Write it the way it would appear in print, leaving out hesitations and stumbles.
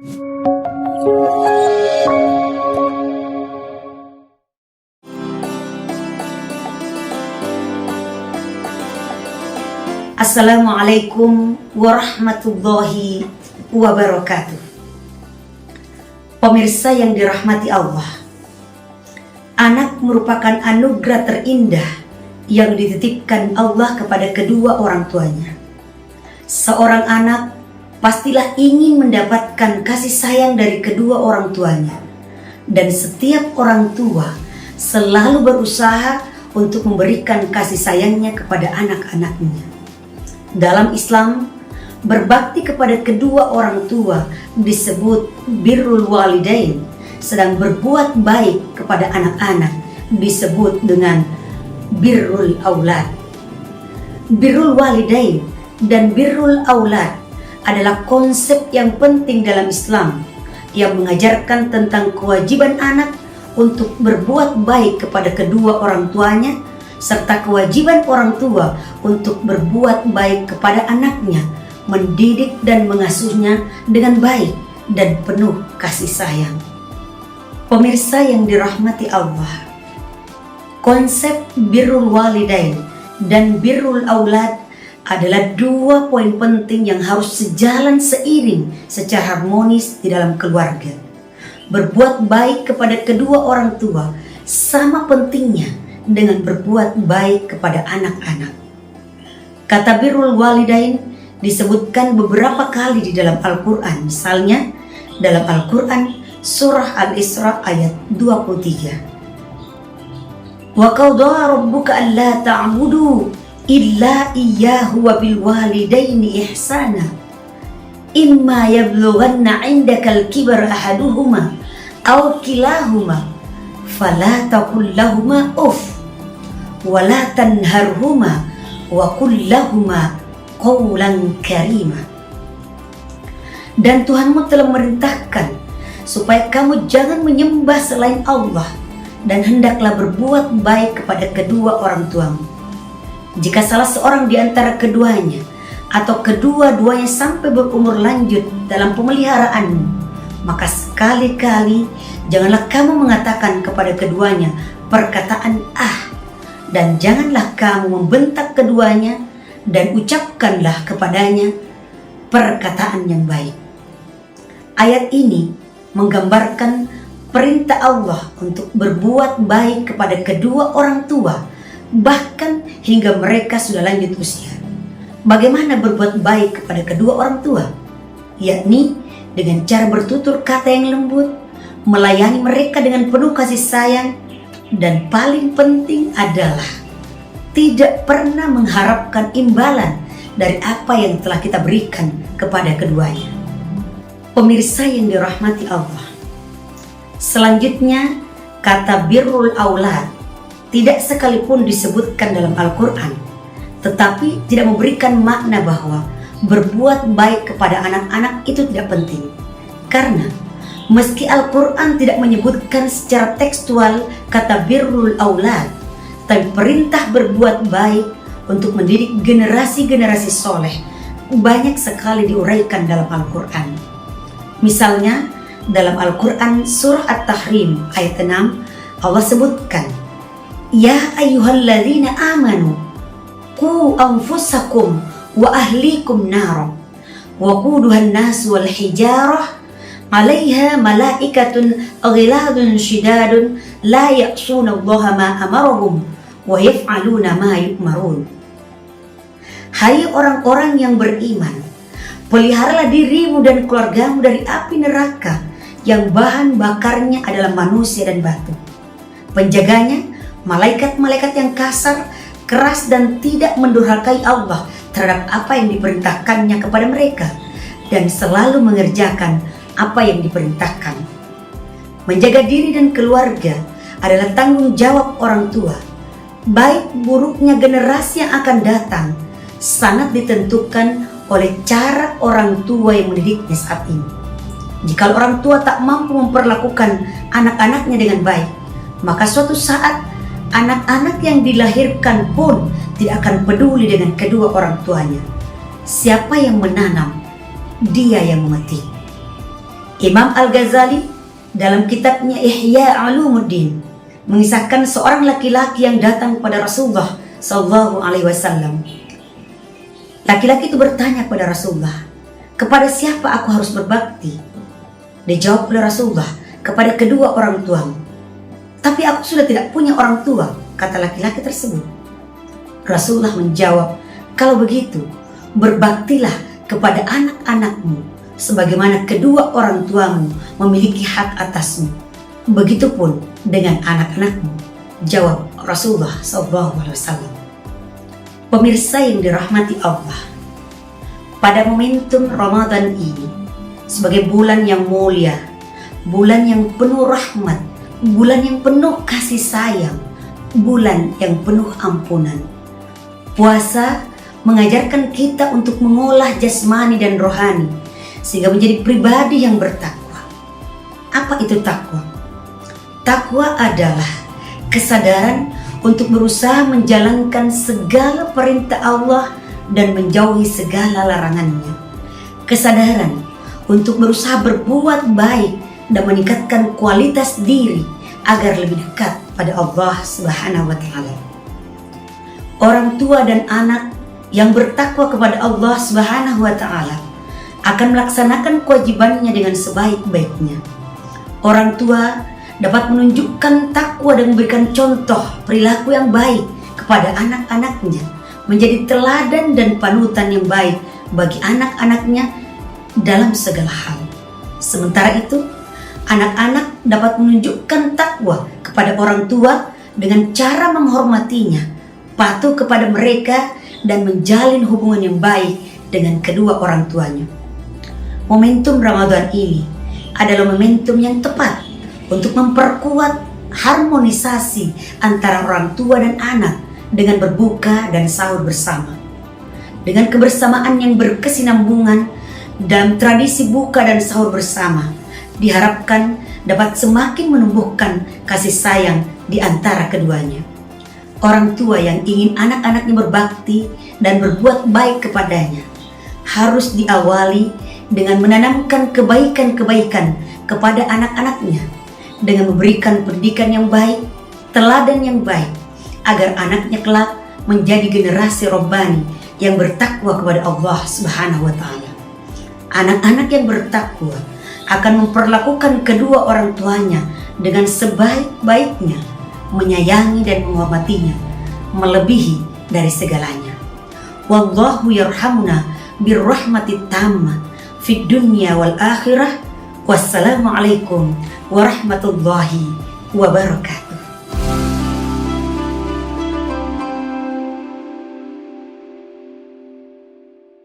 Assalamualaikum warahmatullahi wabarakatuh. Pemirsa yang dirahmati Allah, anak merupakan anugerah terindah yang dititipkan Allah kepada kedua orang tuanya. Seorang anak pastilah ingin mendapatkan kasih sayang dari kedua orang tuanya, dan setiap orang tua selalu berusaha untuk memberikan kasih sayangnya kepada anak-anaknya. Dalam Islam, berbakti kepada kedua orang tua disebut birrul walidain, sedang berbuat baik kepada anak-anak disebut dengan birrul aulad. Birrul walidain dan birrul aulad adalah konsep yang penting dalam Islam yang mengajarkan tentang kewajiban anak untuk berbuat baik kepada kedua orang tuanya, serta kewajiban orang tua untuk berbuat baik kepada anaknya, mendidik dan mengasuhnya dengan baik dan penuh kasih sayang. Pemirsa yang dirahmati Allah, konsep birrul walidain dan birrul aulad adalah dua poin penting yang harus sejalan seiring secara harmonis di dalam keluarga. Berbuat baik kepada kedua orang tua sama pentingnya dengan berbuat baik kepada anak-anak. Kata birrul walidain disebutkan beberapa kali di dalam Al-Quran. Misalnya dalam Al-Quran surah Al-Isra ayat 23. Wa qadha rabbuka alla ta'budu illa iyyahu wa bil walidaini ihsana imma yablughanna 'indakal kibara ahaduhuma aw kilahuma fala taqul lahumā uff wala tanharhuma wa qul lahumā qawlan karīmā. Dan Tuhanmu telah memerintahkan supaya kamu jangan menyembah selain Allah, dan hendaklah berbuat baik kepada kedua orang tuamu. Jika salah seorang di antara keduanya atau kedua-duanya sampai berumur lanjut dalam pemeliharaanmu, maka sekali-kali janganlah kamu mengatakan kepada keduanya perkataan dan janganlah kamu membentak keduanya, dan ucapkanlah kepadanya perkataan yang baik. Ayat ini menggambarkan perintah Allah untuk berbuat baik kepada kedua orang tua, bahkan hingga mereka sudah lanjut usia. Bagaimana berbuat baik kepada kedua orang tua? Yakni dengan cara bertutur kata yang lembut, melayani mereka dengan penuh kasih sayang, dan paling penting adalah tidak pernah mengharapkan imbalan dari apa yang telah kita berikan kepada keduanya. Pemirsa yang dirahmati Allah, selanjutnya kata birrul aulad tidak sekalipun disebutkan dalam Al-Quran, tetapi tidak memberikan makna bahwa berbuat baik kepada anak-anak itu tidak penting. Karena meski Al-Quran tidak menyebutkan secara tekstual kata birrul aulad, tapi perintah berbuat baik untuk mendidik generasi-generasi soleh banyak sekali diuraikan dalam Al-Quran. Misalnya dalam Al-Quran surah At-Tahrim ayat 6, Allah sebutkan, Ya ayyuhalladzina amanu qu anfusakum wa ahlikum nara wa quduhan nas wal hijarah 'alaiha malaikatun ghiladun shidadun la ya'sunallaha ma amarahum wa yaf'aluna ma yu'marun. Hai orang-orang yang beriman, peliharalah dirimu dan keluargamu dari api neraka yang bahan bakarnya adalah manusia dan batu. Penjaganya malaikat-malaikat yang kasar, keras dan tidak mendurhakai Allah terhadap apa yang diperintahkannya kepada mereka, dan selalu mengerjakan apa yang diperintahkan. Menjaga diri dan keluarga adalah tanggung jawab orang tua. Baik buruknya generasi yang akan datang sangat ditentukan oleh cara orang tua yang mendidiknya saat ini. Jika orang tua tak mampu memperlakukan anak-anaknya dengan baik, maka suatu saat anak-anak yang dilahirkan pun tidak akan peduli dengan kedua orang tuanya. Siapa yang menanam, dia yang memetik. Imam Al-Ghazali dalam kitabnya Ihya Ulumuddin mengisahkan seorang laki-laki yang datang kepada Rasulullah Shallallahu Alaihi Wasallam. Laki-laki itu bertanya kepada Rasulullah, kepada siapa aku harus berbakti? Dijawab oleh Rasulullah, kepada kedua orang tuamu. Tapi aku sudah tidak punya orang tua, kata laki-laki tersebut. Rasulullah menjawab, kalau begitu berbaktilah kepada anak-anakmu sebagaimana kedua orang tuamu memiliki hak atasmu. Begitupun dengan anak-anakmu, jawab Rasulullah SAW. Pemirsa yang dirahmati Allah, pada momentum Ramadan ini, sebagai bulan yang mulia, bulan yang penuh rahmat, bulan yang penuh kasih sayang, bulan yang penuh ampunan, puasa mengajarkan kita untuk mengolah jasmani dan rohani sehingga menjadi pribadi yang bertakwa. Apa itu takwa? Takwa adalah kesadaran untuk berusaha menjalankan segala perintah Allah dan menjauhi segala larangannya. Kesadaran untuk berusaha berbuat baik dan meningkatkan kualitas diri agar lebih dekat pada Allah Subhanahu wa Ta'ala. Orang tua dan anak yang bertakwa kepada Allah Subhanahu wa Ta'ala akan melaksanakan kewajibannya dengan sebaik-baiknya. Orang tua dapat menunjukkan takwa dan memberikan contoh perilaku yang baik kepada anak-anaknya, menjadi teladan dan panutan yang baik bagi anak-anaknya dalam segala hal. Sementara itu, anak-anak dapat menunjukkan takwa kepada orang tua dengan cara menghormatinya, patuh kepada mereka, dan menjalin hubungan yang baik dengan kedua orang tuanya. Momentum Ramadan ini adalah momentum yang tepat untuk memperkuat harmonisasi antara orang tua dan anak dengan berbuka dan sahur bersama. Dengan kebersamaan yang berkesinambungan dalam tradisi buka dan sahur bersama, diharapkan dapat semakin menumbuhkan kasih sayang di antara keduanya. Orang tua yang ingin anak-anaknya berbakti dan berbuat baik kepadanya harus diawali dengan menanamkan kebaikan-kebaikan kepada anak-anaknya, dengan memberikan pendidikan yang baik, teladan yang baik, agar anaknya kelak menjadi generasi robbani yang bertakwa kepada Allah Subhanahu wa Ta'ala. Anak-anak yang bertakwa akan memperlakukan kedua orang tuanya dengan sebaik-baiknya, menyayangi dan menghormatinya melebihi dari segalanya. Wallahu yarhamuna birrahmati tammah fid dunya wal akhirah. Wassalamualaikum warahmatullahi wabarakatuh.